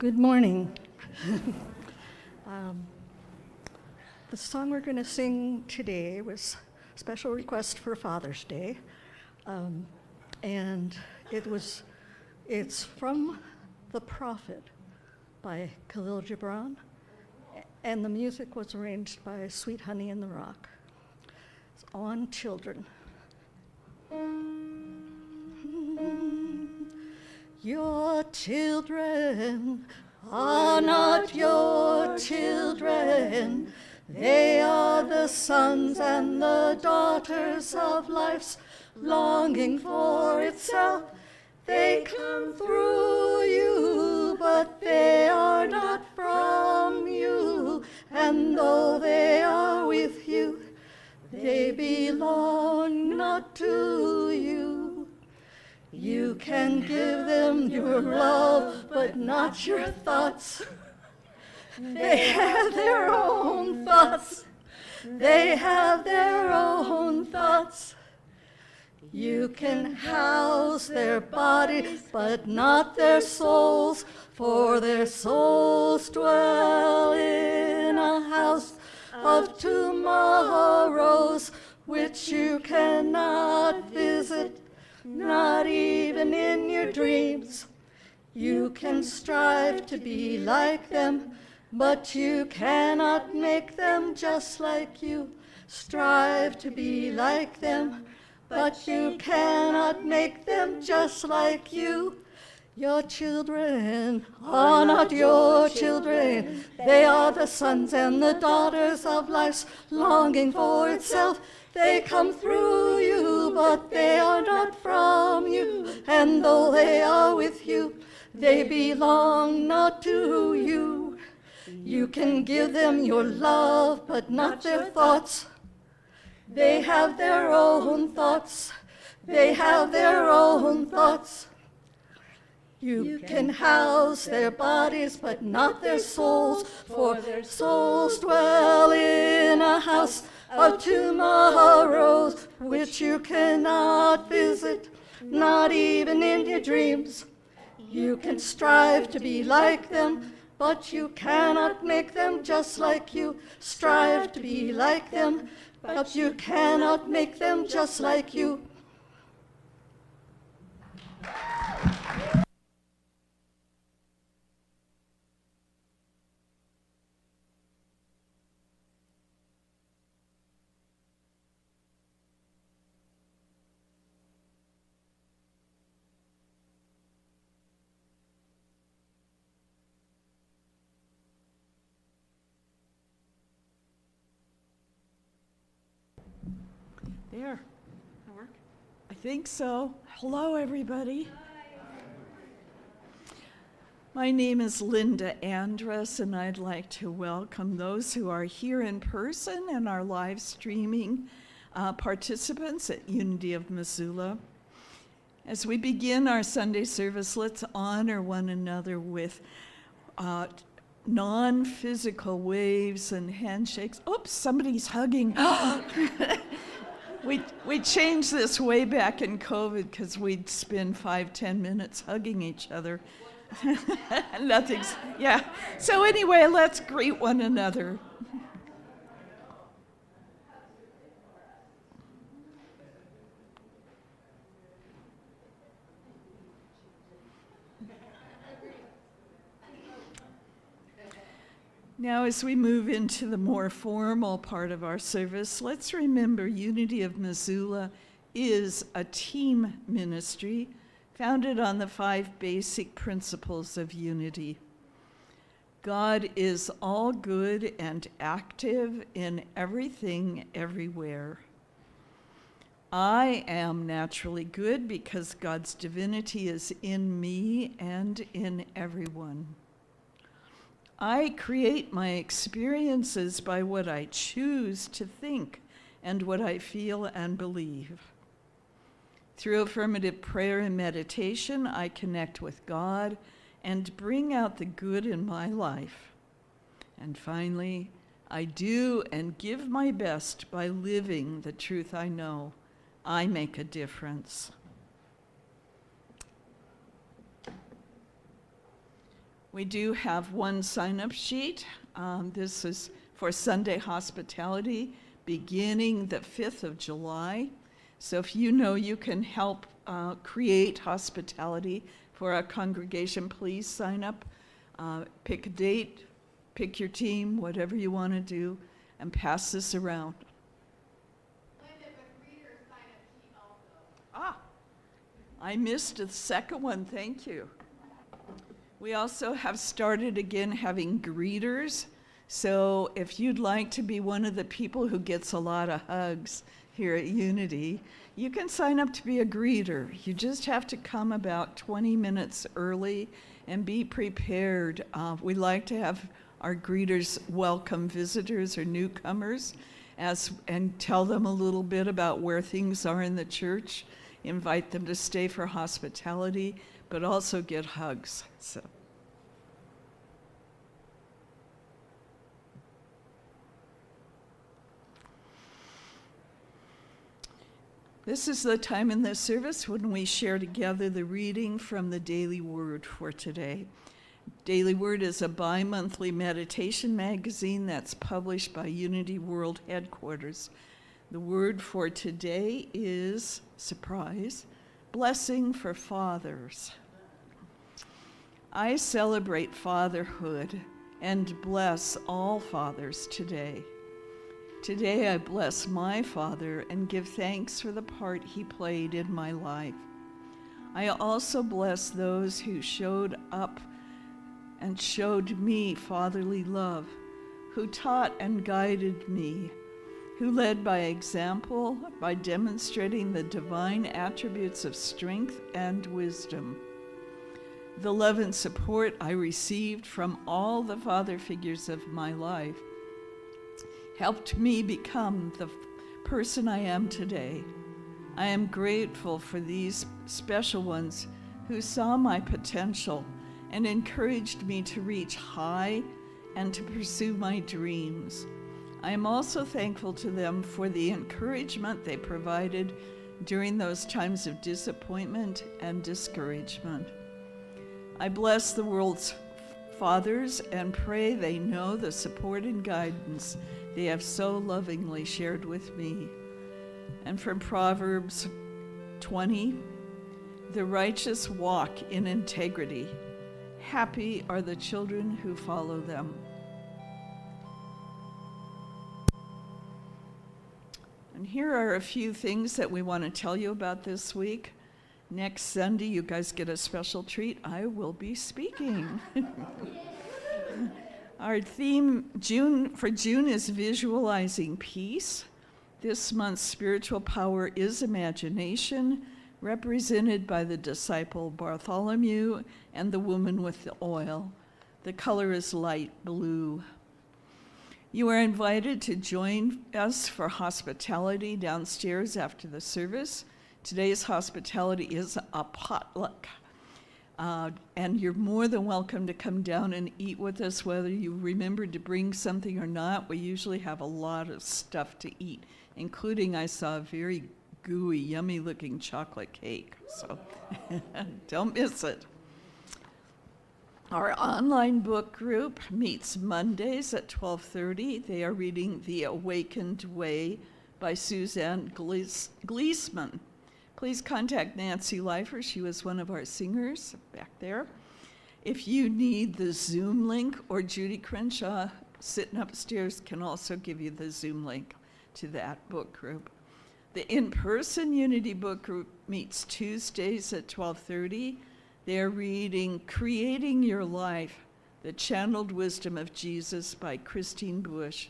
Good morning. The song we're going to sing today was a special request for Father's Day, and it's from The Prophet by Khalil Gibran, and the music was arranged by Sweet Honey in the Rock. It's on children. Your children are not your children. They are the sons and the daughters of life's longing for itself. They come through you, but they are not from you. And though they are with you, they belong not to you. You can give them your love, but not your thoughts. They have their own thoughts. They have their own thoughts. You can house their bodies, but not their souls, for their souls dwell in a house of tomorrows, which you cannot visit, not even in your dreams. You can strive to be like them, but you cannot make them just like you. Strive to be like them, but you cannot make them just like you. Your children are not your children. They are the sons and the daughters of life's longing for itself. They come through you, but they are not from you. And though they are with you, they belong not to you. You can give them your love, but not their thoughts. They have their own thoughts. They have their own thoughts. You can house their bodies, but not their souls, for their souls dwell in a house of tomorrows, which you cannot visit, not even in your dreams. You can strive to be like them, but you cannot make them just like you. Strive to be like them, but you cannot make them just like you. There. That work? I think so. Hello, everybody. Hi. My name is Linda Andrus, and I'd like to welcome those who are here in person and our live streaming participants at Unity of Missoula. As we begin our Sunday service, let's honor one another with non-physical waves and handshakes. Oops, somebody's hugging. We changed this way back in COVID because we'd spend 5-10 minutes hugging each other. Nothing's, yeah. So anyway, let's greet one another. Now, as we move into the more formal part of our service, let's remember Unity of Missoula is a team ministry founded on the 5 basic principles of unity. God is all good and active in everything, everywhere. I am naturally good because God's divinity is in me and in everyone. I create my experiences by what I choose to think and what I feel and believe. Through affirmative prayer and meditation, I connect with God and bring out the good in my life. And finally, I do and give my best by living the truth I know. I make a difference. We do have one sign-up sheet. This is for Sunday hospitality beginning the 5th of July. So if you know you can help create hospitality for our congregation, please sign up. Pick a date, pick your team, whatever you want to do, and pass this around. I missed the second one, thank you. We also have started again having greeters. So if you'd like to be one of the people who gets a lot of hugs here at Unity, you can sign up to be a greeter. You just have to come about 20 minutes early and be prepared. We like to have our greeters welcome visitors or newcomers and tell them a little bit about where things are in the church. Invite them to stay for hospitality, but also get hugs. So. This is the time in the service when we share together the reading from the Daily Word for today. Daily Word is a bi-monthly meditation magazine that's published by Unity World Headquarters. The word for today is, surprise, blessing for fathers. I celebrate fatherhood and bless all fathers today. Today I bless my father and give thanks for the part he played in my life. I also bless those who showed up and showed me fatherly love, who taught and guided me, who led by example by demonstrating the divine attributes of strength and wisdom. The love and support I received from all the father figures of my life helped me become the person I am today. I am grateful for these special ones who saw my potential and encouraged me to reach high and to pursue my dreams. I am also thankful to them for the encouragement they provided during those times of disappointment and discouragement. I bless the world's fathers and pray they know the support and guidance they have so lovingly shared with me. And from Proverbs 20, the righteous walk in integrity. Happy are the children who follow them. And here are a few things that we want to tell you about this week. Next Sunday, you guys get a special treat. I will be speaking. Our theme for June is visualizing peace. This month's spiritual power is imagination, represented by the disciple Bartholomew and the woman with the oil. The color is light blue. You are invited to join us for hospitality downstairs after the service. Today's hospitality is a potluck. And you're more than welcome to come down and eat with us, whether you remembered to bring something or not. We usually have a lot of stuff to eat, including I saw a very gooey, yummy-looking chocolate cake. So don't miss it. Our online book group meets Mondays at 12:30. They are reading The Awakened Way by Suzanne Gleesman. Please contact Nancy Leifer. She was one of our singers back there. If you need the Zoom link, or Judy Crenshaw sitting upstairs can also give you the Zoom link to that book group. The in-person Unity book group meets Tuesdays at 12:30. They're reading Creating Your Life, The Channeled Wisdom of Jesus by Christine Bush.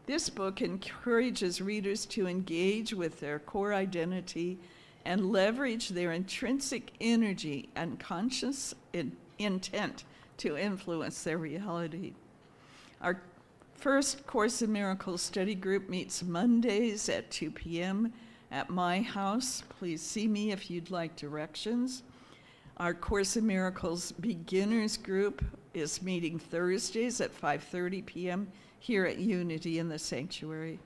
This book encourages readers to engage with their core identity and leverage their intrinsic energy and conscious intent to influence their reality. Our first Course in Miracles study group meets Mondays at 2 p.m. at my house. Please see me if you'd like directions. Our Course in Miracles beginners group is meeting Thursdays at 5:30 p.m. here at Unity in the sanctuary.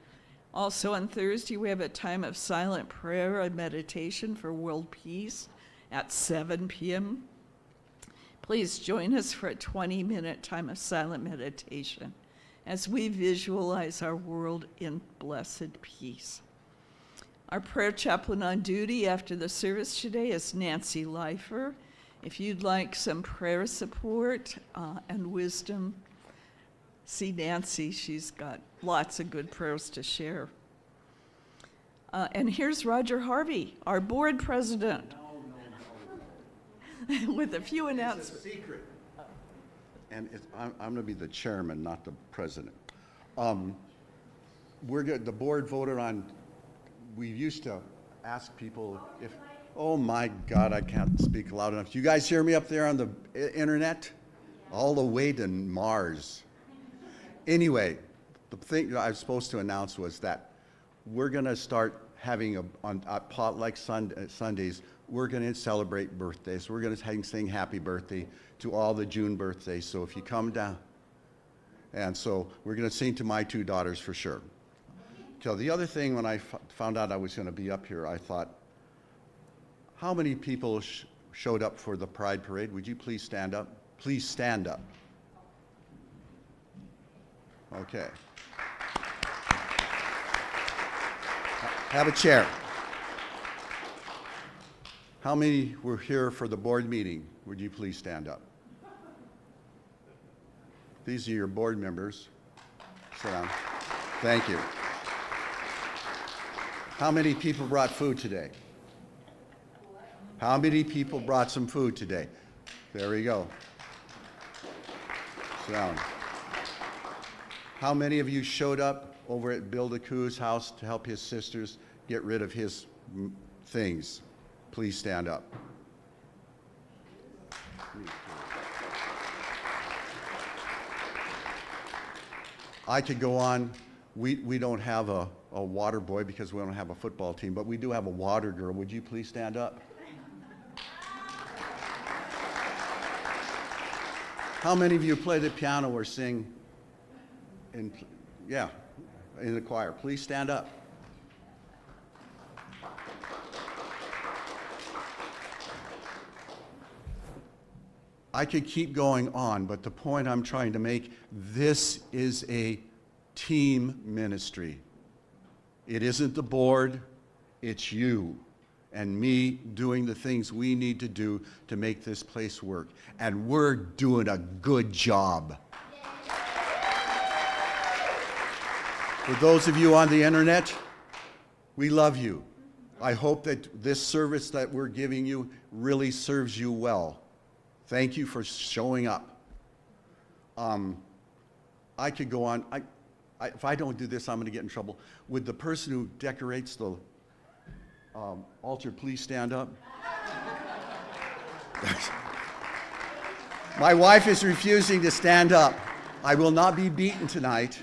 Also on Thursday, we have a time of silent prayer and meditation for world peace at 7 p.m. Please join us for a 20-minute time of silent meditation as we visualize our world in blessed peace. Our prayer chaplain on duty after the service today is Nancy Leifer. If you'd like some prayer support and wisdom, see Nancy. She's got lots of good prayers to share. And here's Roger Harvey, our board president, with a few announcements. It's a secret. And I'm going to be the chairman, not the president. The board voted on, we used to ask people if, oh my God, I can't speak loud enough. Do you guys hear me up there on the internet? All the way to Mars. Anyway, the thing that I was supposed to announce was that we're going to start having on potluck Sundays, we're going to celebrate birthdays. We're going to sing happy birthday to all the June birthdays. So if you come down, and so we're going to sing to my two daughters for sure. So the other thing, when I found out I was going to be up here, I thought, how many people showed up for the Pride Parade? Would you please stand up? Please stand up. Okay. Have a chair. How many were here for the board meeting? Would you please stand up? These are your board members. Sit down. Thank you. How many people brought food today? How many people brought some food today? There we go. Sit down. How many of you showed up over at Bill DeCou's house to help his sisters get rid of his things? Please stand up. I could go on. We don't have a water boy because we don't have a football team, but we do have a water girl. Would you please stand up? How many of you play the piano or sing in the choir? Please stand up. I could keep going on, but the point I'm trying to make, this is a team ministry. It isn't the board, it's you and me doing the things we need to do to make this place work. And we're doing a good job. For those of you on the internet, we love you. I hope that this service that we're giving you really serves you well. Thank you for showing up. I could go on. If I don't do this, I'm going to get in trouble. Would the person who decorates the altar please stand up? My wife is refusing to stand up. I will not be beaten tonight.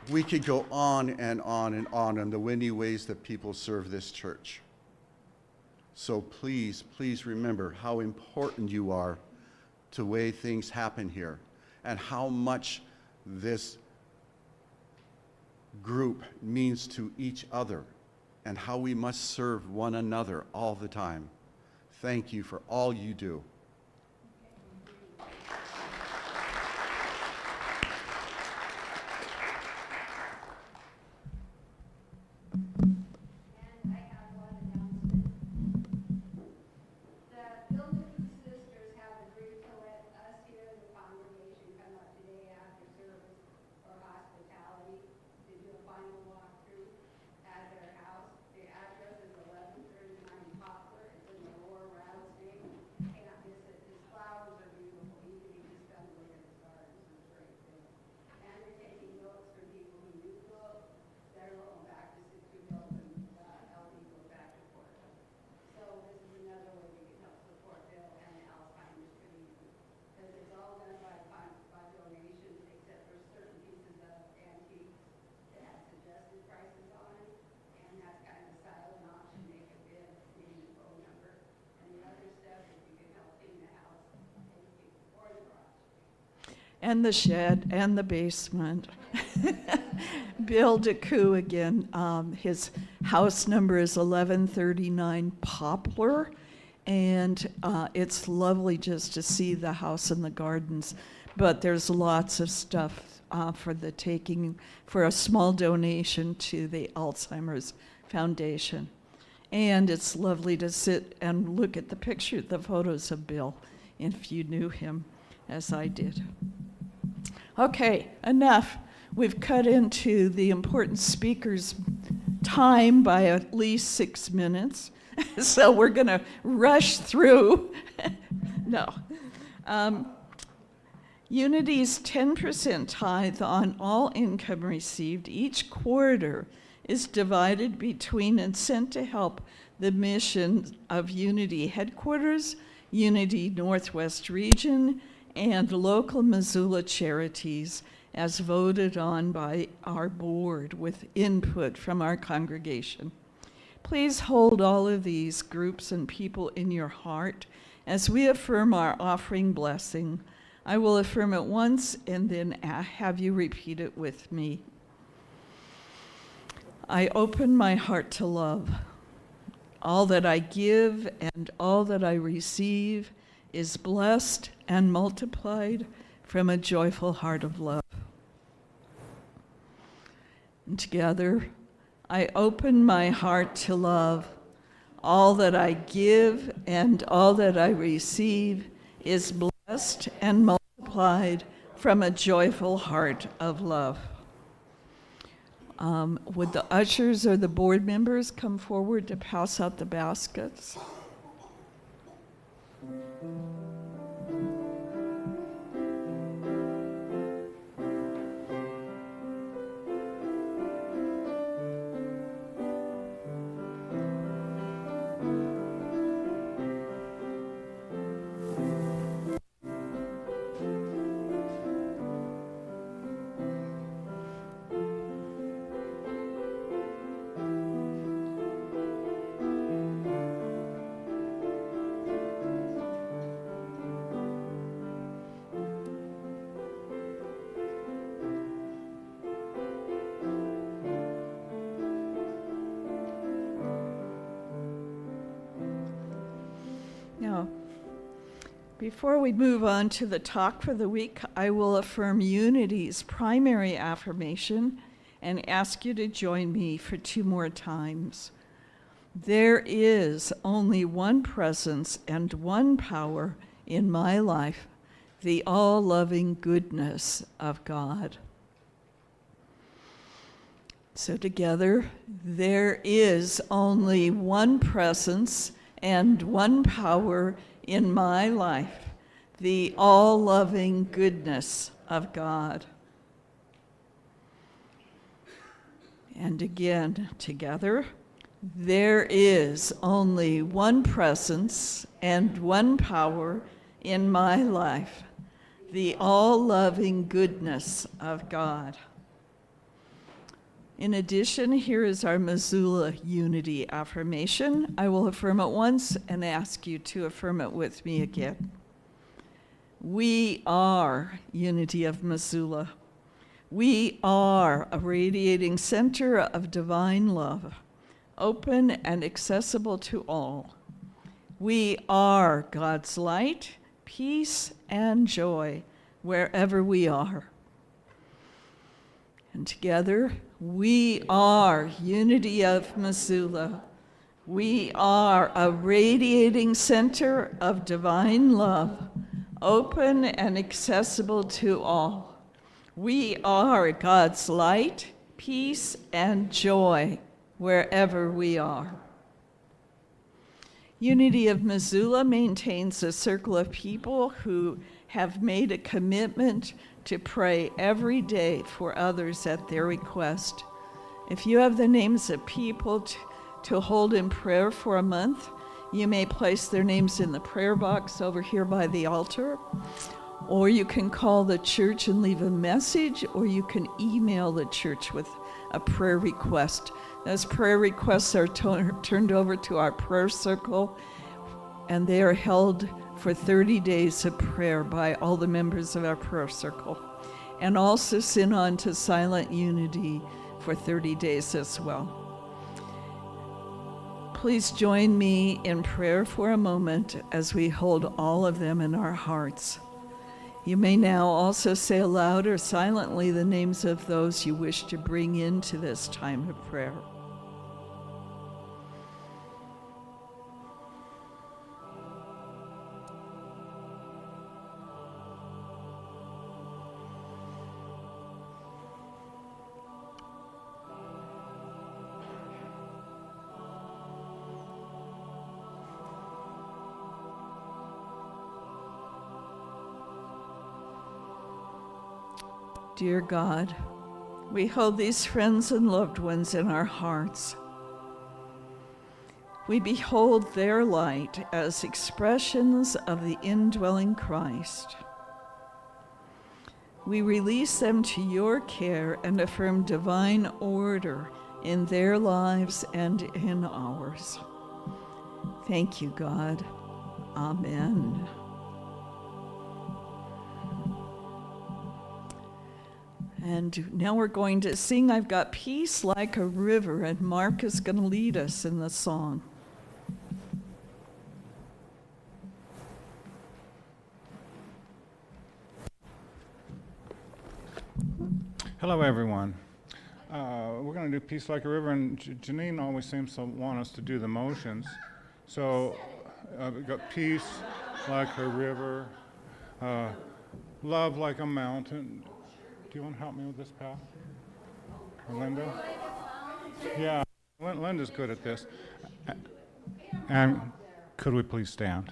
We could go on and on and on the many ways that people serve this church. So please, please remember how important you are to the way things happen here and how much this group means to each other and how we must serve one another all the time. Thank you for all you do. and the shed and the basement. Bill DeCoo again, his house number is 1139 Poplar, and it's lovely just to see the house and the gardens, but there's lots of stuff for the taking, for a small donation to the Alzheimer's Foundation. And it's lovely to sit and look at the photos of Bill, if you knew him as I did. Okay, enough. We've cut into the important speaker's time by at least 6 minutes, so we're going to rush through. No. Unity's 10% tithe on all income received each quarter is divided between and sent to help the mission of Unity Headquarters, Unity Northwest Region, and local Missoula charities as voted on by our board with input from our congregation. Please hold all of these groups and people in your heart as we affirm our offering blessing. I will affirm it once and then have you repeat it with me. I open my heart to love. All that I give and all that I receive is blessed and multiplied from a joyful heart of love. And together, I open my heart to love. All that I give and all that I receive is blessed and multiplied from a joyful heart of love. Would the ushers or the board members come forward to pass out the baskets? Now, before we move on to the talk for the week, I will affirm Unity's primary affirmation and ask you to join me for 2 more times. There is only one presence and one power in my life, the all-loving goodness of God. So together, there is only one presence and one power in my life, the all-loving goodness of God. And again, together, there is only one presence and one power in my life, the all-loving goodness of God. In addition, here is our Missoula Unity affirmation. I will affirm it once and ask you to affirm it with me again. We are Unity of Missoula. We are a radiating center of divine love, open and accessible to all. We are God's light, peace, and joy wherever we are. And together, we are Unity of Missoula. We are a radiating center of divine love, open and accessible to all. We are God's light, peace, and joy wherever we are. Unity of Missoula maintains a circle of people who have made a commitment to pray every day for others at their request. If you have the names of people to hold in prayer for a month, you may place their names in the prayer box over here by the altar, or you can call the church and leave a message, or you can email the church with a prayer request. Those prayer requests are turned over to our prayer circle, and they are held for 30 days of prayer by all the members of our prayer circle, and also send on to Silent Unity for 30 days as well. Please join me in prayer for a moment as we hold all of them in our hearts. You may now also say aloud or silently the names of those you wish to bring into this time of prayer. Dear God, we hold these friends and loved ones in our hearts. We behold their light as expressions of the indwelling Christ. We release them to your care and affirm divine order in their lives and in ours. Thank you, God. Amen. And now we're going to sing I've Got Peace Like a River, and Mark is going to lead us in the song. Hello, everyone. We're going to do Peace Like a River, and Janine always seems to want us to do the motions. So we've got peace like a river, love like a mountain. Do you want to help me with this, pal? Or Linda? Yeah, Linda's good at this. And could we please stand?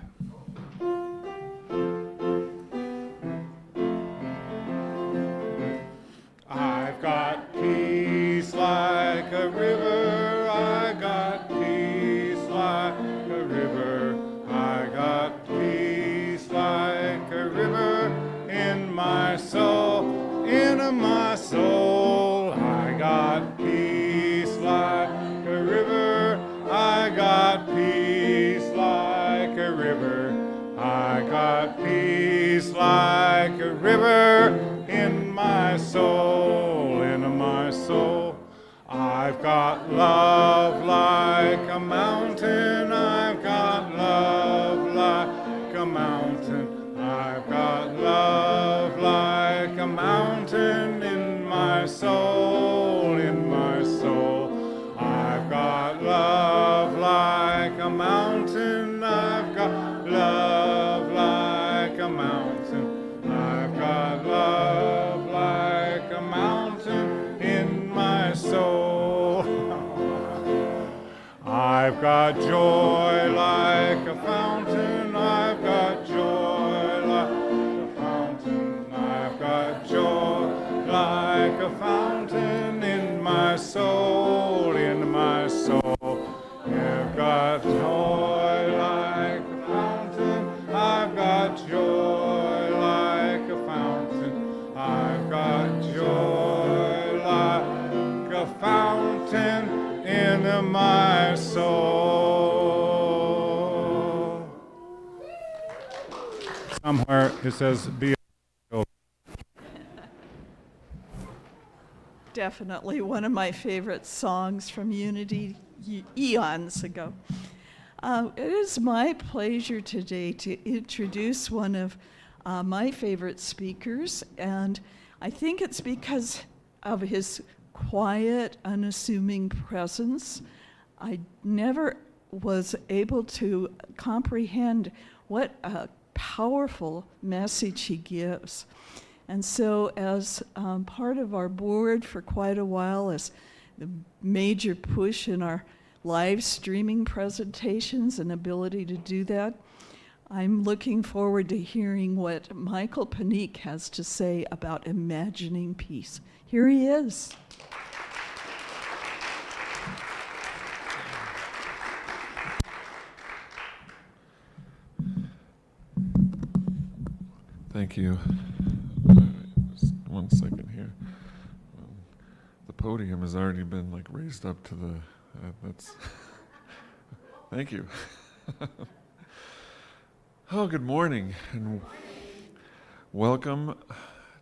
I've got peace like a river. I got peace like a river. I got peace like a river in my soul. In my soul, I got peace like a river. I got peace like a river. I got peace like a river in my soul. In my soul, I've got love like a mountain. I've got love like a mountain. I've got love like a mountain in my soul, in my soul. I've got love like a mountain. I've got love like a mountain. I've got love like a mountain in my soul. I've got joy like a fountain. I've got joy like a fountain. I've got joy like a fountain in my soul, in my soul. I've got joy like a fountain. I've got joy like a fountain. I've got joy like a fountain in my soul. Somewhere it says, be Definitely one of my favorite songs from Unity eons ago. It is my pleasure today to introduce one of my favorite speakers, and I think it's because of his quiet, unassuming presence. I never was able to comprehend what a powerful message he gives. And so as part of our board for quite a while, as the major push in our live streaming presentations and ability to do that, I'm looking forward to hearing what Michael Panique has to say about imagining peace. Here he is. Thank you. Just 1 second here. The podium has already been like raised up to the. That's. Thank you. Oh, good morning, and welcome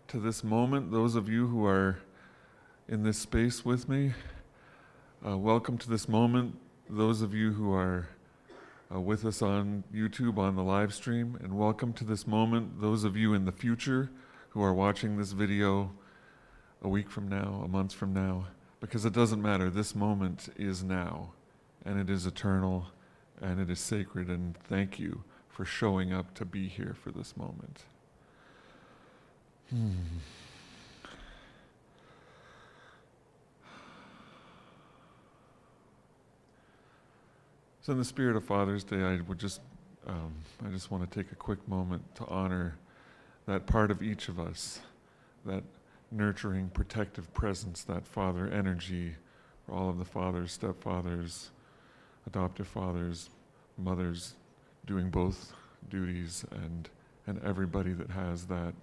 to this moment. Those of you who are in this space with me, welcome to this moment. Those of you who are with us on YouTube on the live stream, and welcome to this moment. Those of you in the future who are watching this video a week from now, a month from now, because it doesn't matter. This moment is now, and it is eternal, and it is sacred, and thank you for showing up to be here for this moment. So in the spirit of Father's Day, I just want to take a quick moment to honor that part of each of us, that nurturing, protective presence, that father energy, for all of the fathers, stepfathers, adoptive fathers, mothers, doing both duties, and everybody that has that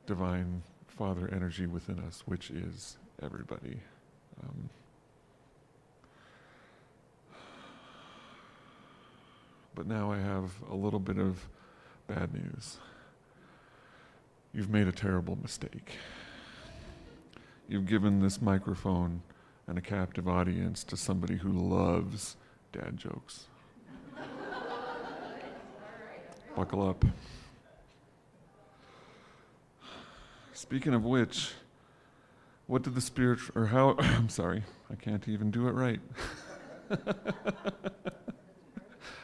divine father energy within us, which is everybody. But now I have a little bit of bad news. You've made a terrible mistake. You've given this microphone and a captive audience to somebody who loves dad jokes. Buckle up. Speaking of which, what did the Spirit, or how, I'm sorry, I can't even do it right.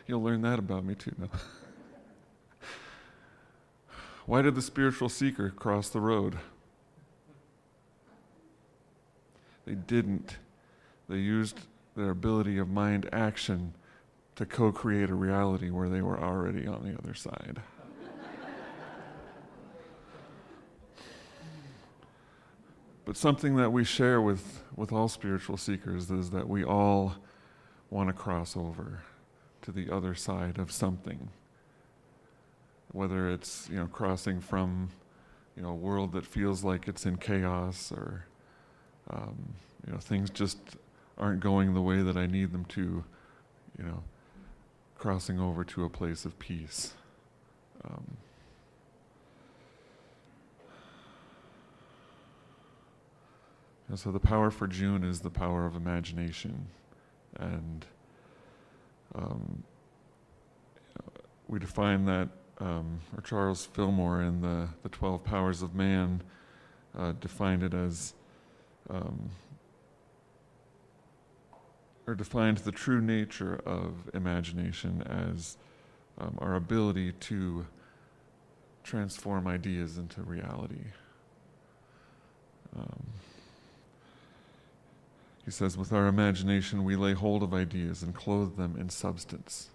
You'll learn that about me too now. Why did the spiritual seeker cross the road? They didn't. They used their ability of mind action to co-create a reality where they were already on the other side. But something that we share with all spiritual seekers is that we all want to cross over to the other side of something. Whether it's, crossing from, a world that feels like it's in chaos, or, things just aren't going the way that I need them to, crossing over to a place of peace. And so the power for June is the power of imagination. And we define that, or Charles Fillmore in the 12 Powers of Man defined it as, or defined the true nature of imagination as our ability to transform ideas into reality. He says, with our imagination, we lay hold of ideas and clothe them in substance.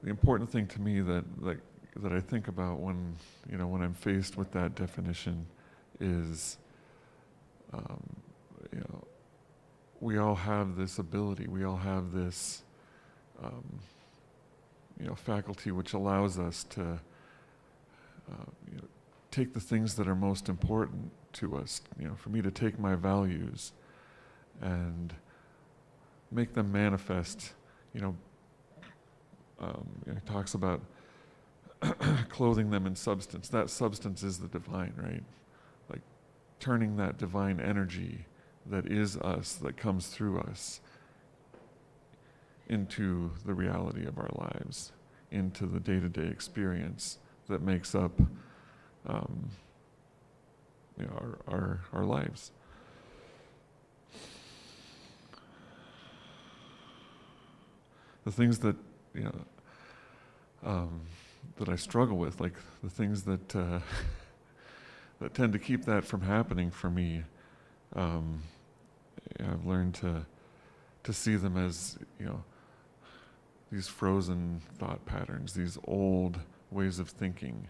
The important thing to me that I think about when I'm faced with that definition is, we all have this ability, we all have this, faculty which allows us to take the things that are most important to us, for me to take my values and make them manifest. He talks about clothing them in substance. That substance is the divine, right? Like turning that divine energy that is us, that comes through us, into the reality of our lives, into the day-to-day experience that makes up our lives. The things that that I struggle with, like the things that that tend to keep that from happening for me, I've learned to see them as these frozen thought patterns, these old ways of thinking,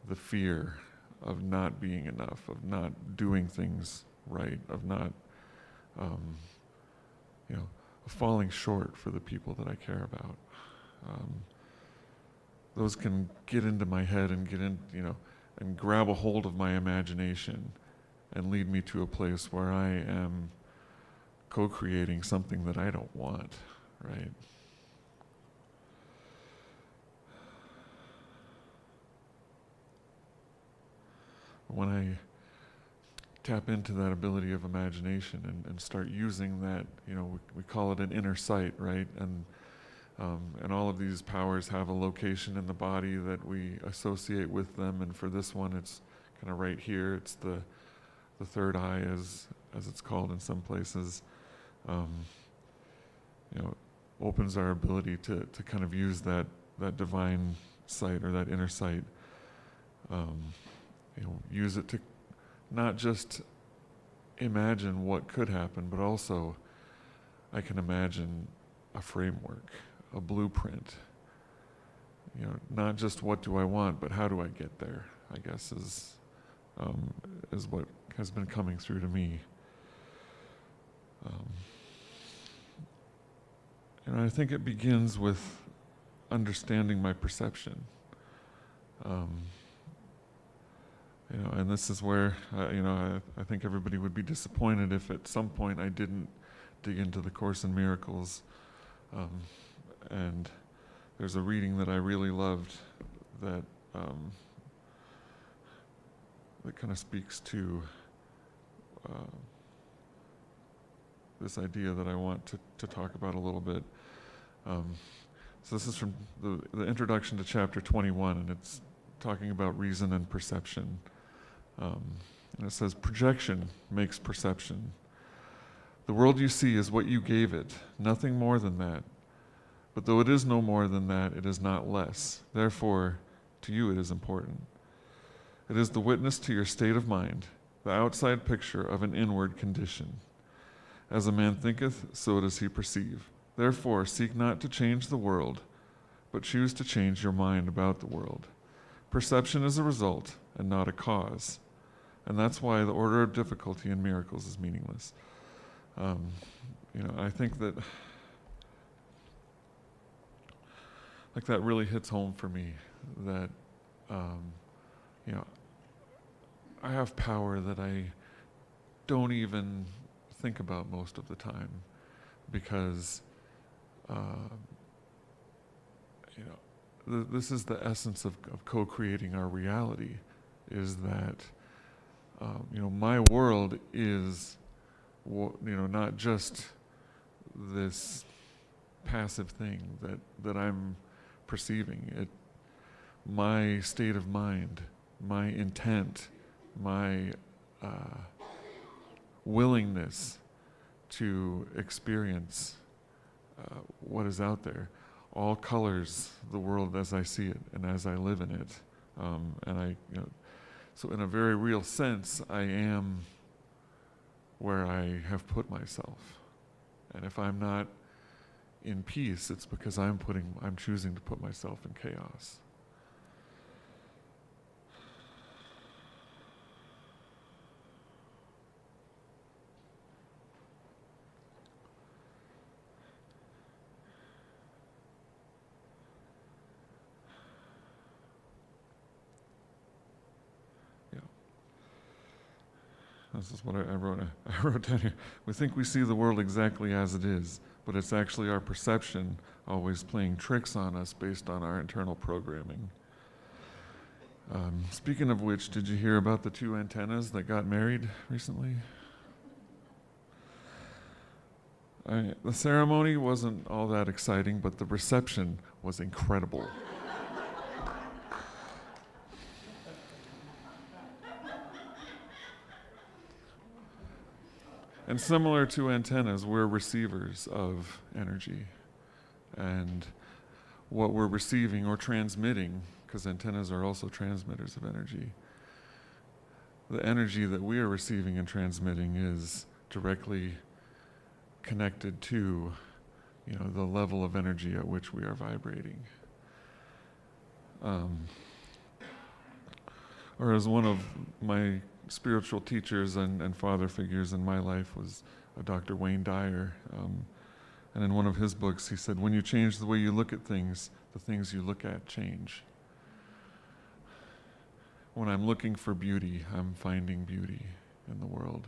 the fear of not being enough, of not doing things right, of not, falling short for the people that I care about. Those can get into my head and get in, and grab a hold of my imagination and lead me to a place where I am co-creating something that I don't want, right? When I tap into that ability of imagination and start using that, we call it an inner sight, right? And all of these powers have a location in the body that we associate with them. And for this one, it's kind of right here. It's the third eye, as it's called in some places. Opens our ability to kind of use that divine sight or that inner sight. Use it to not just imagine what could happen, but also I can imagine a framework, a blueprint. Not just what do I want, but how do I get there, I guess is what has been coming through to me. I think it begins with understanding my perception. And this is where, I think everybody would be disappointed if at some point I didn't dig into the Course in Miracles. And there's a reading that I really loved that kind of speaks to this idea that I want to talk about a little bit. So this is from the introduction to chapter 21, and it's talking about reason and perception. And it says, projection makes perception. The world you see is what you gave it, nothing more than that. But though it is no more than that, it is not less. Therefore, to you it is important. It is the witness to your state of mind, the outside picture of an inward condition. As a man thinketh, so does he perceive. Therefore, seek not to change the world, but choose to change your mind about the world. Perception is a result and not a cause. And that's why the order of difficulty in miracles is meaningless. I think that that really hits home for me, that I have power that I don't even think about most of the time, because this is the essence of co-creating our reality, is that my world is not just this passive thing that I'm perceiving. My state of mind, my intent, my willingness to experience what is out there all colors the world as I see it and as I live in it. So in a very real sense, I am where I have put myself. And if I'm not in peace, it's because I'm choosing to put myself in chaos. This is what I wrote down here. We think we see the world exactly as it is, but it's actually our perception always playing tricks on us based on our internal programming. Speaking of which, did you hear about the two antennas that got married recently? The ceremony wasn't all that exciting, but the reception was incredible. And similar to antennas, we're receivers of energy. And what we're receiving or transmitting, because antennas are also transmitters of energy, the energy that we are receiving and transmitting is directly connected to, the level of energy at which we are vibrating. Or as one of my spiritual teachers and father figures in my life was Dr. Wayne Dyer. And in one of his books, he said, when you change the way you look at things, the things you look at change. When I'm looking for beauty, I'm finding beauty in the world.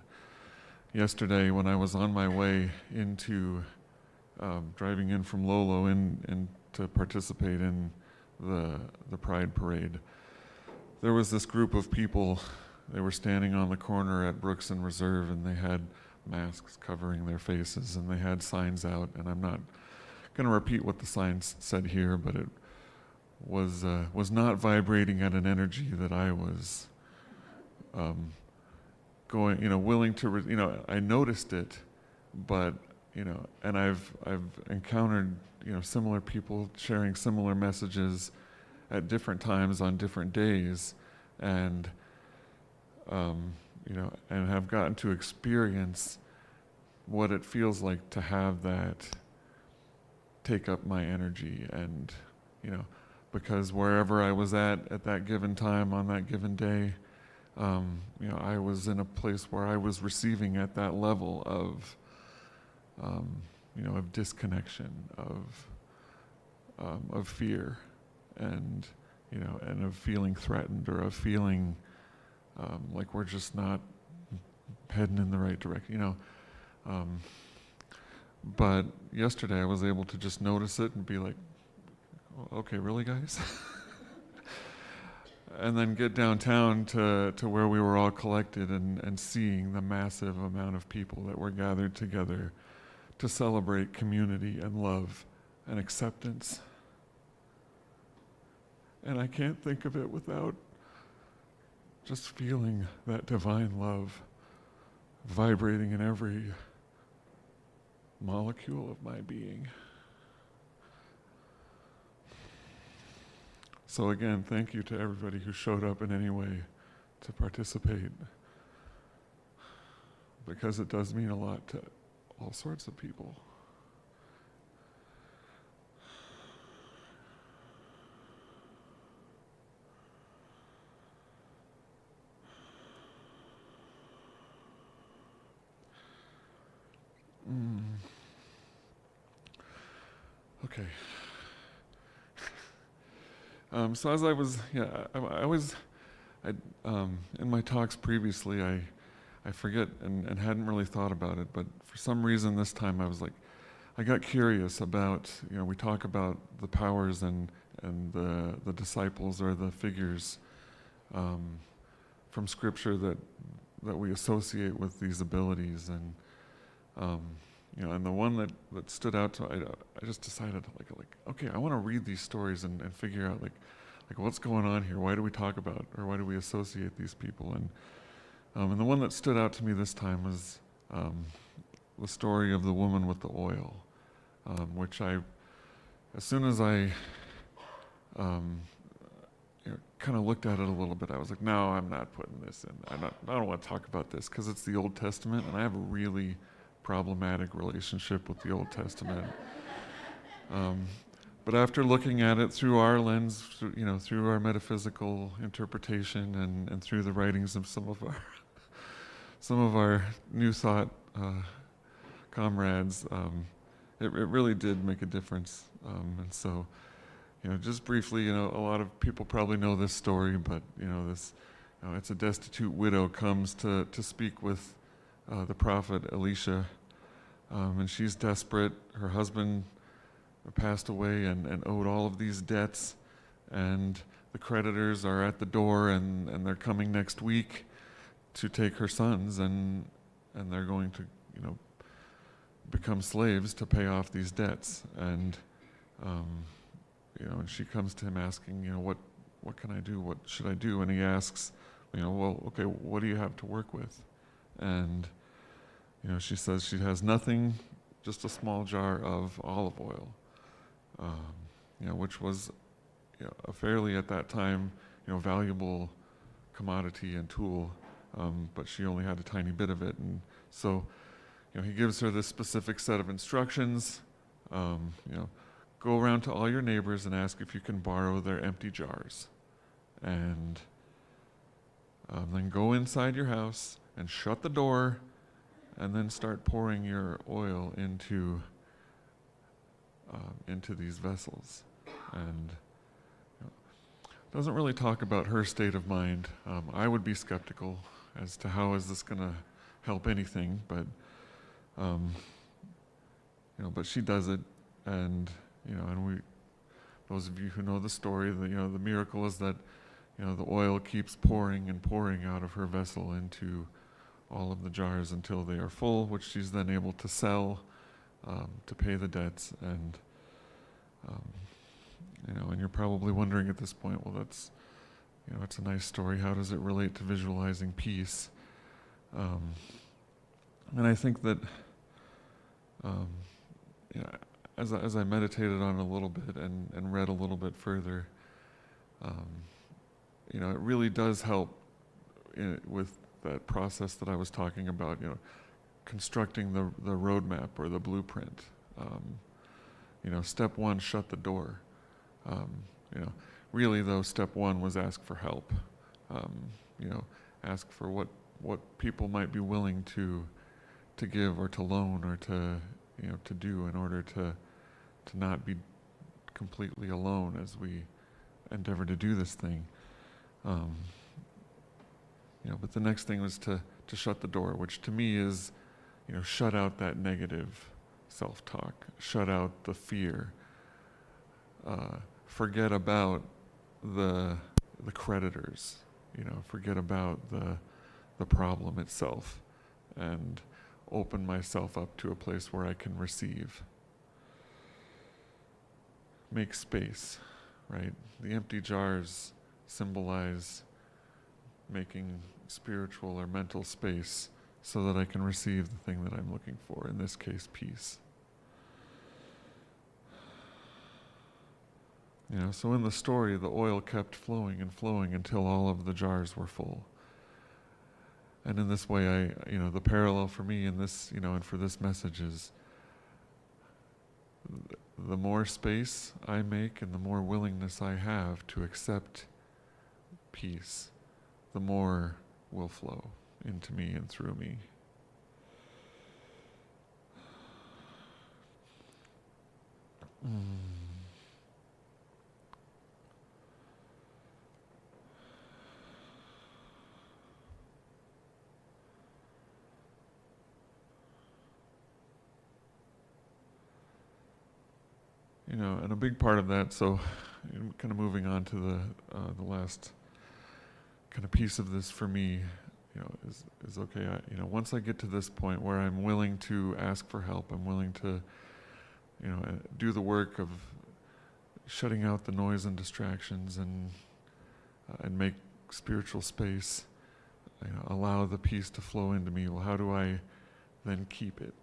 yesterday when I was on my way into driving in from Lolo in to participate in the Pride Parade. There was this group of people. They were standing on the corner at Brooks and Reserve, and they had masks covering their faces, and they had signs out. And I'm not going to repeat what the signs said here, but it was not vibrating at an energy that I was willing to. I noticed it, but and I've encountered similar people sharing similar messages at different times on different days, and and have gotten to experience what it feels like to have that take up my energy. And because wherever I was at that given time on that given day, I was in a place where I was receiving at that level of of disconnection, of fear, and and of feeling threatened, or of feeling like we're just not heading in the right direction. But yesterday I was able to just notice it and be like, okay, really, guys? And then get downtown to where we were all collected and seeing the massive amount of people that were gathered together to celebrate community and love and acceptance. And I can't think of it without just feeling that divine love vibrating in every molecule of my being. So again, thank you to everybody who showed up in any way to participate, because it does mean a lot to all sorts of people. Okay. So as I was, in my talks previously, I forget and hadn't really thought about it, but for some reason this time I was like, I got curious about, we talk about the powers and the disciples, or the figures from Scripture that we associate with these abilities, and and the one that stood out to I just decided like okay, I want to read these stories and figure out like what's going on here. Why do we talk about, or why do we associate these people? And the one that stood out to me this time was the story of the woman with the oil, which as soon as I kind of looked at it a little bit, I was like, no, I'm not putting this in. I don't want to talk about this because it's the Old Testament, and I have a really problematic relationship with the Old Testament. But after looking at it through our lens, through our metaphysical interpretation, and through the writings of some of our New Thought comrades, it really did make a difference. And so, just briefly, a lot of people probably know this story, but it's a destitute widow comes to speak with the prophet Elisha, and she's desperate. Her husband passed away and owed all of these debts, and the creditors are at the door, and they're coming next week to take her sons, and they're going to become slaves to pay off these debts. And and she comes to him asking, what can I do? What should I do? And he asks, well, okay, what do you have to work with? And she says she has nothing, just a small jar of olive oil, which was a fairly, at that time, valuable commodity and tool, but she only had a tiny bit of it. And so he gives her this specific set of instructions. Go around to all your neighbors and ask if you can borrow their empty jars, and then go inside your house and shut the door, and then start pouring your oil into these vessels. And doesn't really talk about her state of mind. I would be skeptical as to how is this going to help anything, but but she does it, and and those of you who know the story, the miracle is that the oil keeps pouring and pouring out of her vessel into all of the jars until they are full, which she's then able to sell to pay the debts. And and you're probably wondering at this point, well, that's it's a nice story. How does it relate to visualizing peace? And I think that as I meditated on it a little bit and read a little bit further, it really does help with that process that I was talking about, constructing the roadmap or the blueprint. Step one, shut the door. Really though, step one was ask for help. Ask for what people might be willing to give or to loan or to do in order to not be completely alone as we endeavor to do this thing. But the next thing was to shut the door, which to me is, shut out that negative self-talk, shut out the fear, forget about the creditors, forget about the problem itself, and open myself up to a place where I can receive. Make space, right? The empty jars symbolize making spiritual or mental space so that I can receive the thing that I'm looking for, in this case, peace. So in the story, the oil kept flowing and flowing until all of the jars were full. And in this way, the parallel for me in this, and for this message is the more space I make and the more willingness I have to accept peace, the more will flow into me and through me. And a big part of that, so kind of moving on to the last kind of piece of this for me, is okay. Once I get to this point where I'm willing to ask for help, I'm willing to, do the work of shutting out the noise and distractions and make spiritual space, allow the peace to flow into me. Well, how do I then keep it?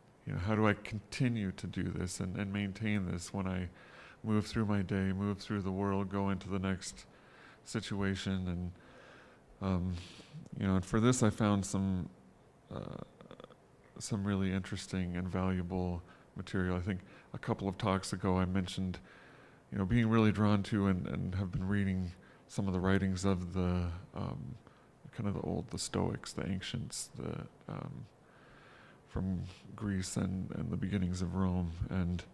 How do I continue to do this and maintain this when I move through my day, move through the world, go into the next situation? And and for this I found some really interesting and valuable material. I think a couple of talks ago I mentioned, being really drawn to and have been reading some of the writings of the kind of the Stoics, the ancients, from Greece and the beginnings of Rome. And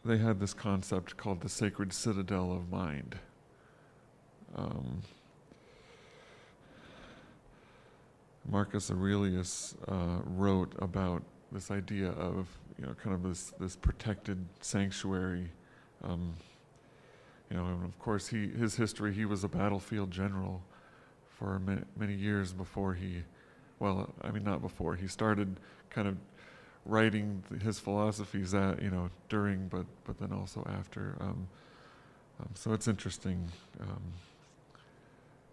they had this concept called the sacred citadel of mind. Marcus Aurelius wrote about this idea of, kind of this protected sanctuary. And of course his history, he was a battlefield general for many years before he started kind of writing his philosophies during, but then also after. So it's interesting.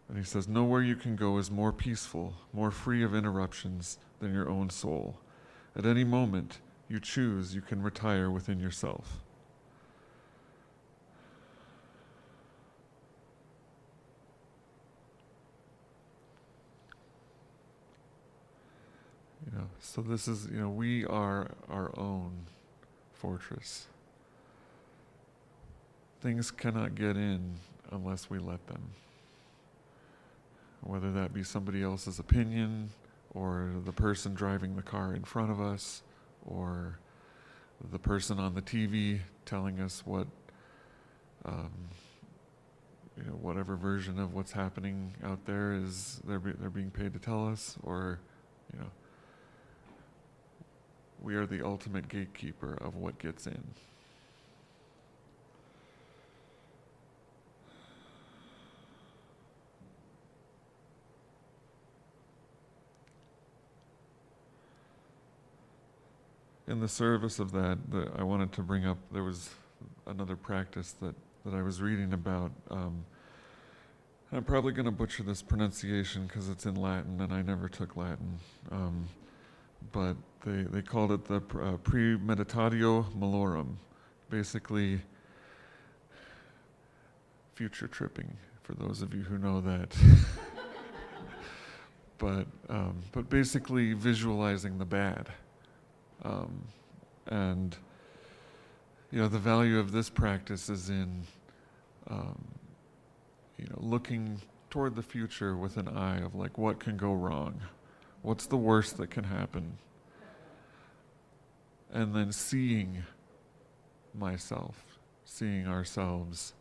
And he says, nowhere you can go is more peaceful, more free of interruptions than your own soul. At any moment you choose, you can retire within yourself. So this is, we are our own fortress. Things cannot get in unless we let them. Whether that be somebody else's opinion, or the person driving the car in front of us, or the person on the TV telling us what whatever version of what's happening out there is they're being paid to tell us, or we are the ultimate gatekeeper of what gets in. In the service of that, I wanted to bring up, there was another practice that I was reading about. I'm probably going to butcher this pronunciation because it's in Latin and I never took Latin. But they called it the premeditatio malorum, basically future tripping, for those of you who know that. But basically visualizing the bad. And the value of this practice is in looking toward the future with an eye of like, what can go wrong? What's the worst that can happen? And then seeing myself, seeing ourselves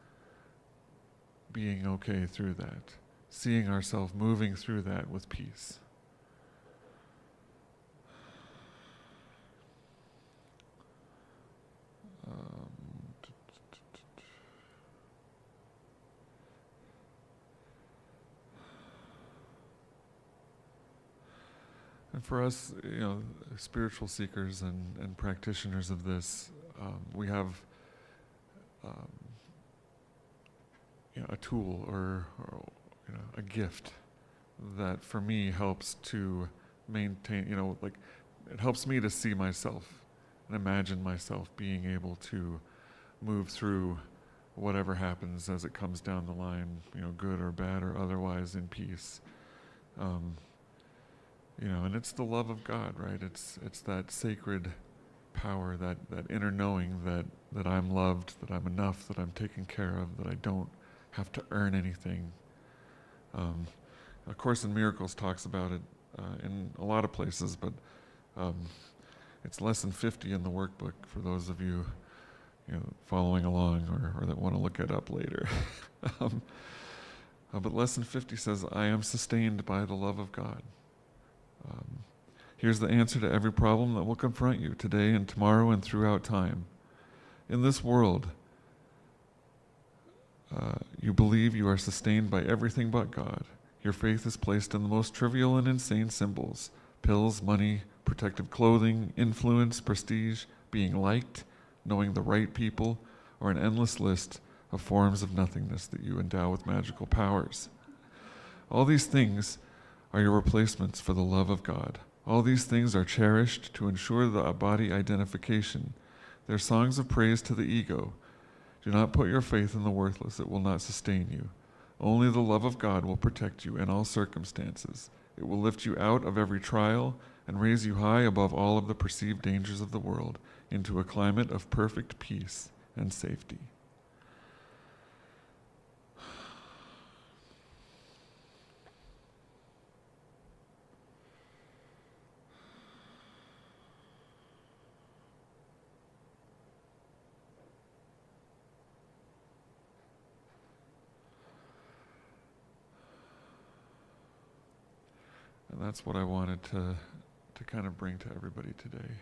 being okay through that, seeing ourselves moving through that with peace. And for us, spiritual seekers and practitioners of this, we have a tool or a gift that for me helps to maintain, it helps me to see myself and imagine myself being able to move through whatever happens as it comes down the line, good or bad or otherwise, in peace. And it's the love of God, right? It's that sacred power, that inner knowing that I'm loved, that I'm enough, that I'm taken care of, that I don't have to earn anything. A Course in Miracles talks about it in a lot of places, but it's lesson 50 in the workbook for those of you, following along or that want to look it up later. But lesson 50 says, I am sustained by the love of God. Here's the answer to every problem that will confront you today and tomorrow and throughout time. In this world, you believe you are sustained by everything but God. Your faith is placed in the most trivial and insane symbols: pills, money, protective clothing, influence, prestige, being liked, knowing the right people, or an endless list of forms of nothingness that you endow with magical powers. All these things are your replacements for the love of God. All these things are cherished to ensure the body identification. They're songs of praise to the ego. Do not put your faith in the worthless. It will not sustain you. Only the love of God will protect you in all circumstances. It will lift you out of every trial and raise you high above all of the perceived dangers of the world into a climate of perfect peace and safety. And that's what I wanted to kind of bring to everybody today.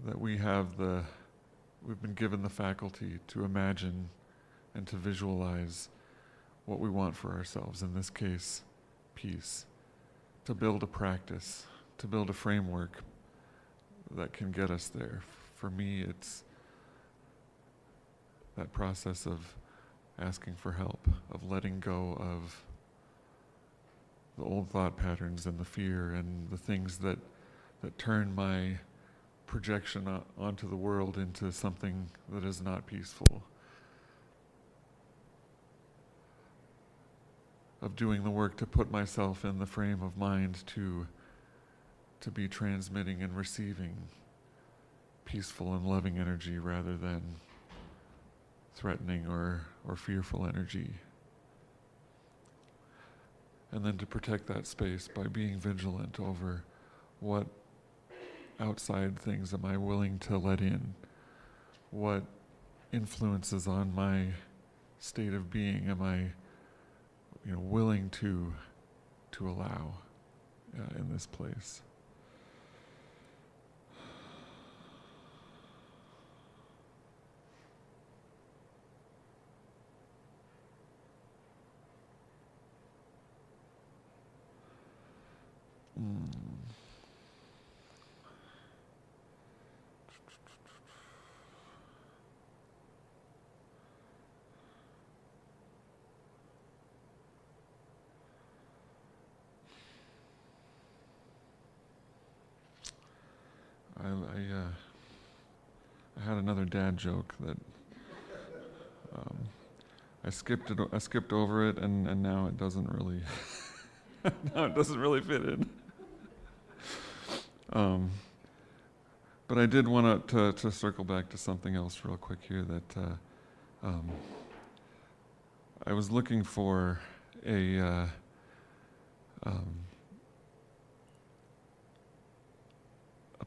That we've been given the faculty to imagine and to visualize what we want for ourselves, in this case, peace. To build a practice, to build a framework that can get us there. For me, it's that process of asking for help, of letting go of the old thought patterns and the fear and the things that turn my projection onto the world into something that is not peaceful. Of doing the work to put myself in the frame of mind to be transmitting and receiving peaceful and loving energy rather than threatening or fearful energy. And then to protect that space by being vigilant over what outside things am I willing to let in, what influences on my state of being am I, willing to allow in this place? I had another dad joke that I skipped over it, and now it doesn't really fit in. But I did want to circle back to something else real quick here, that I was looking for a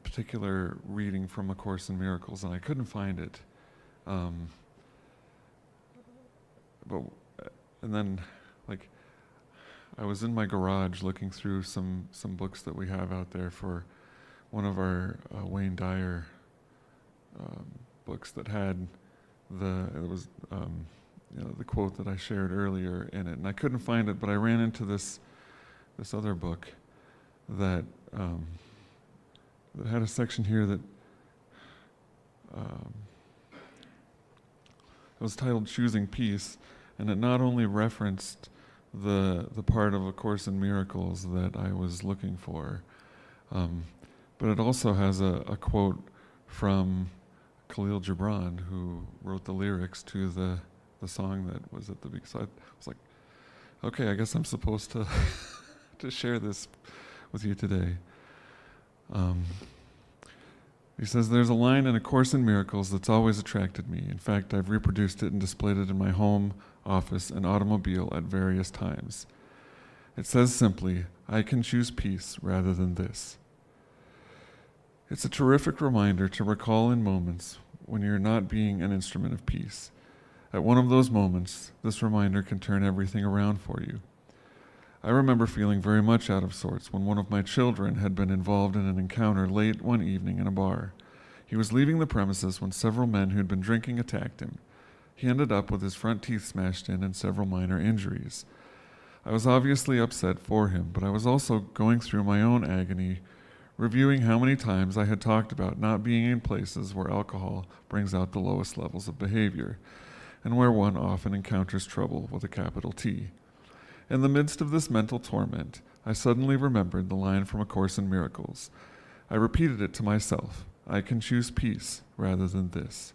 particular reading from A Course in Miracles, and I couldn't find it. And then, I was in my garage looking through some books that we have out there for one of our Wayne Dyer books that had the quote that I shared earlier in it, and I couldn't find it, but I ran into this other book that had a section here that was titled "Choosing Peace," and it not only referenced the part of A Course in Miracles that I was looking for, but it also has a quote from Khalil Gibran, who wrote the lyrics to the song that was at the beginning. So I was like, okay, I guess I'm supposed to to share this with you today. He says, "There's a line in A Course in Miracles that's always attracted me. In fact, I've reproduced it and displayed it in my home, office, and automobile at various times. It says simply, 'I can choose peace rather than this.' It's a terrific reminder to recall in moments when you're not being an instrument of peace. At one of those moments, this reminder can turn everything around for you. I remember feeling very much out of sorts when one of my children had been involved in an encounter late one evening in a bar. He was leaving the premises when several men who'd been drinking attacked him. He ended up with his front teeth smashed in and several minor injuries. I was obviously upset for him, but I was also going through my own agony, reviewing how many times I had talked about not being in places where alcohol brings out the lowest levels of behavior, and where one often encounters trouble with a capital T. In the midst of this mental torment, I suddenly remembered the line from A Course in Miracles. I repeated it to myself, 'I can choose peace rather than this.'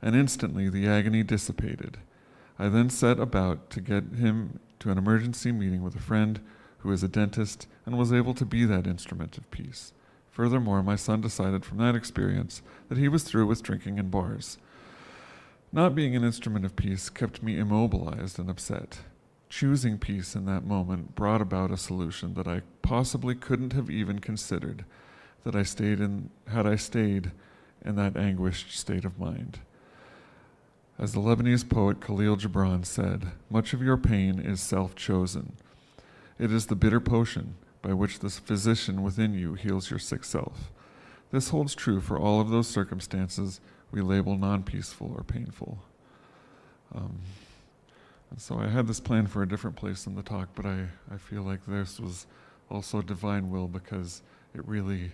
And instantly the agony dissipated. I then set about to get him to an emergency meeting with a friend who is a dentist and was able to be that instrument of peace. Furthermore, my son decided from that experience that he was through with drinking in bars. Not being an instrument of peace kept me immobilized and upset. Choosing peace in that moment brought about a solution that I possibly couldn't have even considered had I stayed in that anguished state of mind. As the Lebanese poet Khalil Gibran said, 'Much of your pain is self-chosen. It is the bitter potion by which the physician within you heals your sick self.' This holds true for all of those circumstances we label non-peaceful or painful." And so I had this plan for a different place in the talk, but I feel like this was also divine will, because it really,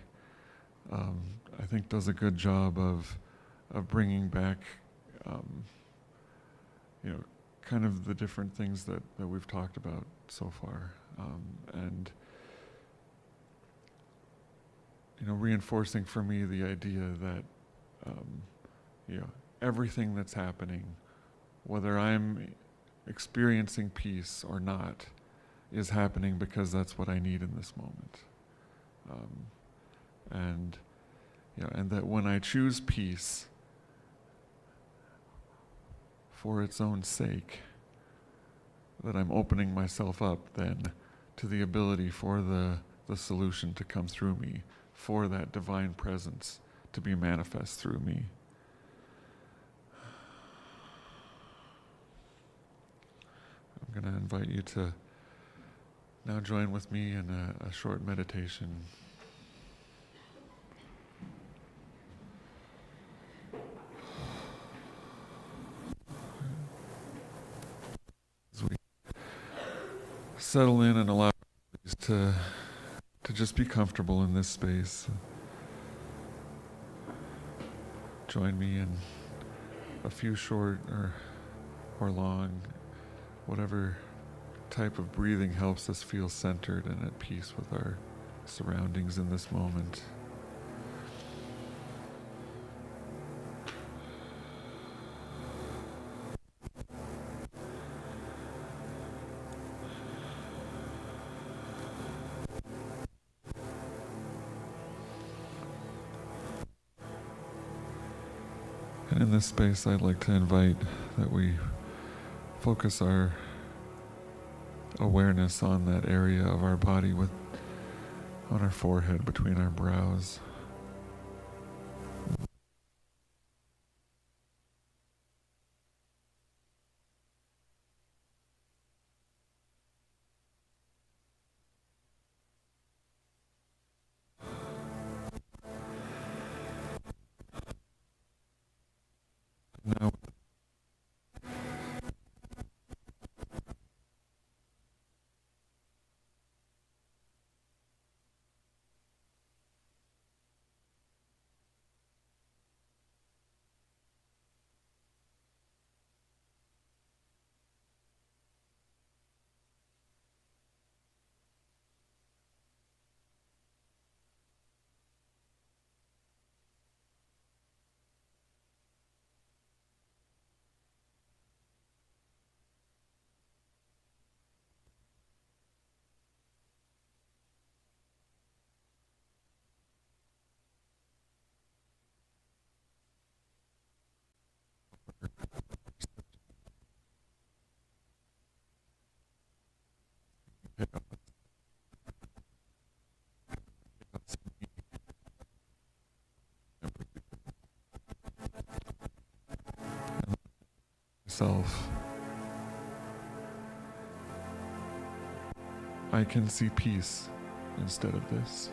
I think, does a good job of bringing back, kind of the different things that we've talked about so far, and reinforcing for me the idea that everything that's happening, whether I'm experiencing peace or not, is happening because that's what I need in this moment. And that when I choose peace for its own sake, that I'm opening myself up then to the ability for the solution to come through me, for that divine presence to be manifest through me. I'm going to invite you to now join with me in a short meditation. As we settle in and allow to just be comfortable in this space. Join me in a few short or long, whatever type of breathing helps us feel centered and at peace with our surroundings in this moment. And in this space, I'd like to invite that we focus our awareness on that area of our body on our forehead, between our brows. Now, self, I can see peace instead of this.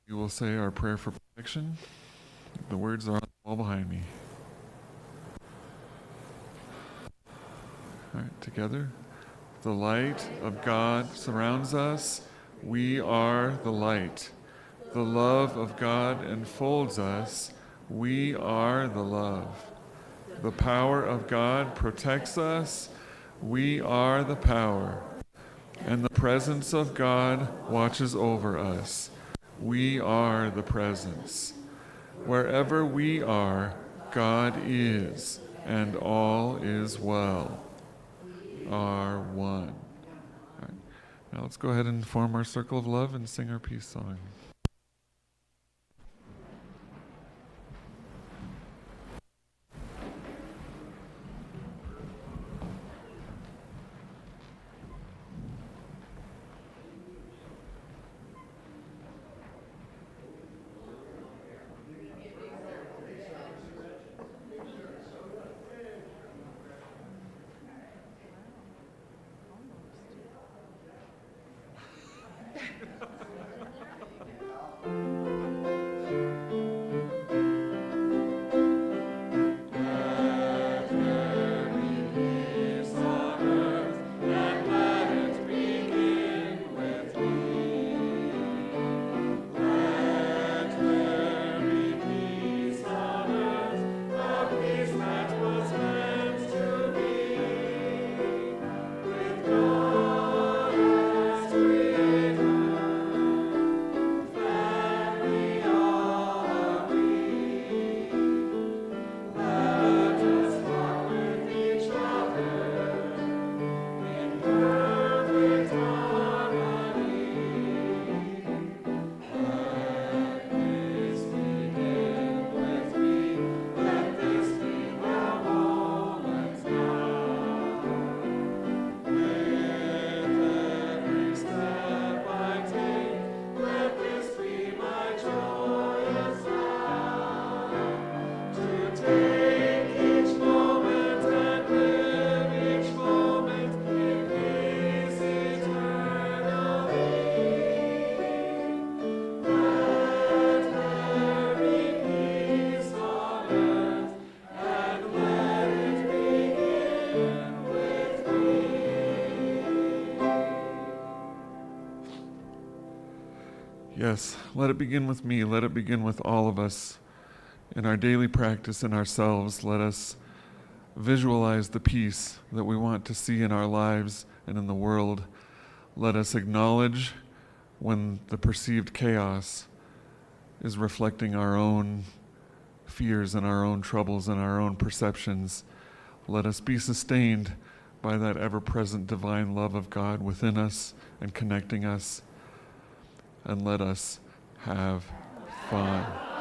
We will say our prayer for protection. The words are on the wall behind me. All right, together. The light of God surrounds us. We are the light. The love of God enfolds us. We are the love. The power of God protects us. We are the power. and the presence of God watches over us. We are the presence. Wherever we are, God is, and all is well. Are one. All right. Now let's go ahead and form our circle of love and sing our peace song. Yes, let it begin with me. Let it begin with all of us. In our daily practice in ourselves, let us visualize the peace that we want to see in our lives and in the world. Let us acknowledge when the perceived chaos is reflecting our own fears and our own troubles and our own perceptions. Let us be sustained by that ever-present divine love of God within us and connecting us. And let us have fun.